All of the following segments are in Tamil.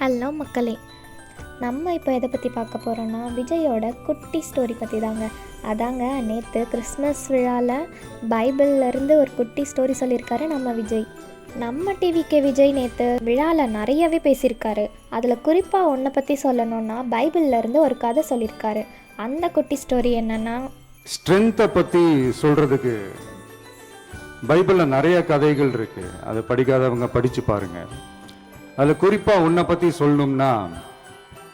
ஹலோ மக்களே, நம்ம இப்போ எதை பற்றி பார்க்க போகிறோன்னா விஜயோட குட்டி ஸ்டோரி பற்றி தாங்க. அதாங்க நேற்று கிறிஸ்மஸ் விழாவில் பைபிள்லேருந்து ஒரு குட்டி ஸ்டோரி சொல்லியிருக்காரு நம்ம விஜய். நம்ம டிவிக்கு விஜய் நேற்று விழாவில் நிறையவே பேசியிருக்காரு. அதில் குறிப்பாக ஒன்றை பற்றி சொல்லணுன்னா பைபிள்லேருந்து ஒரு கதை சொல்லியிருக்காரு. அந்த குட்டி ஸ்டோரி என்னென்னா, ஸ்ட்ரென்த்தை பற்றி சொல்கிறதுக்கு பைபிளில் நிறைய கதைகள் இருக்குது. அதை படிக்காதவங்க படித்து பாருங்கள். அதில் குறிப்பாக உன்னை பற்றி சொல்லணும்னா,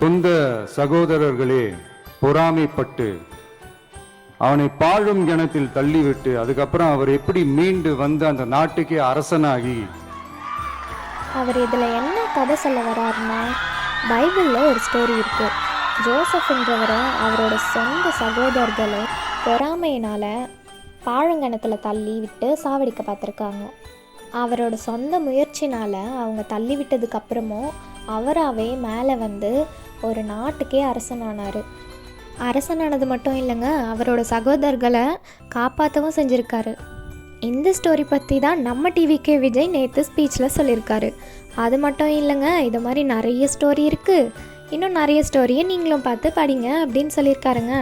சொந்த சகோதரர்களே பொறாமைப்பட்டு அவனை பாழும் கிணத்தில் தள்ளிவிட்டு அதுக்கப்புறம் அவர் எப்படி மீண்டு வந்து அந்த நாட்டுக்கே அரசனாகி. அவர் இதில் என்ன கதை சொல்ல வர்றாருன்னா, பைபிளில் ஒரு ஸ்டோரி இருக்குது. ஜோசப்ன்றவரை அவரோட சொந்த சகோதரர்களை பொறாமையினால் பாழங்கணத்தில் தள்ளி விட்டு சாவடிக்க பார்த்துருக்காங்க. அவரோட சொந்த முயற்சினால் அவங்க தள்ளி விட்டதுக்கப்புறமும் அவராகவே மேலே வந்து ஒரு நாட்டுக்கே அரசனானார். அரசனானது மட்டும் இல்லைங்க, அவரோட சகோதரர்களை காப்பாற்றவும் செஞ்சுருக்காரு. இந்த ஸ்டோரி பற்றி தான் நம்ம டிவிக்கே விஜய் நேற்று ஸ்பீச்சில் சொல்லியிருக்காரு. அது மட்டும் இல்லைங்க, இது மாதிரி நிறைய ஸ்டோரி இருக்குது, இன்னும் நிறைய ஸ்டோரியை நீங்களும் பார்த்து படிங்க அப்படின்னு சொல்லியிருக்காருங்க.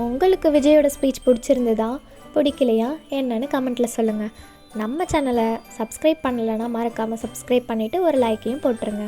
உங்களுக்கு விஜயோட ஸ்பீச் பிடிச்சிருந்ததா பிடிக்கலையா என்னன்னு கமெண்ட்டில் சொல்லுங்கள். நம்ம சேனலை சப்ஸ்கிரைப் பண்ணலைன்னா மறக்காமல் சப்ஸ்கிரைப் பண்ணிவிட்டு ஒரு லைக்கையும் போட்டுருங்க.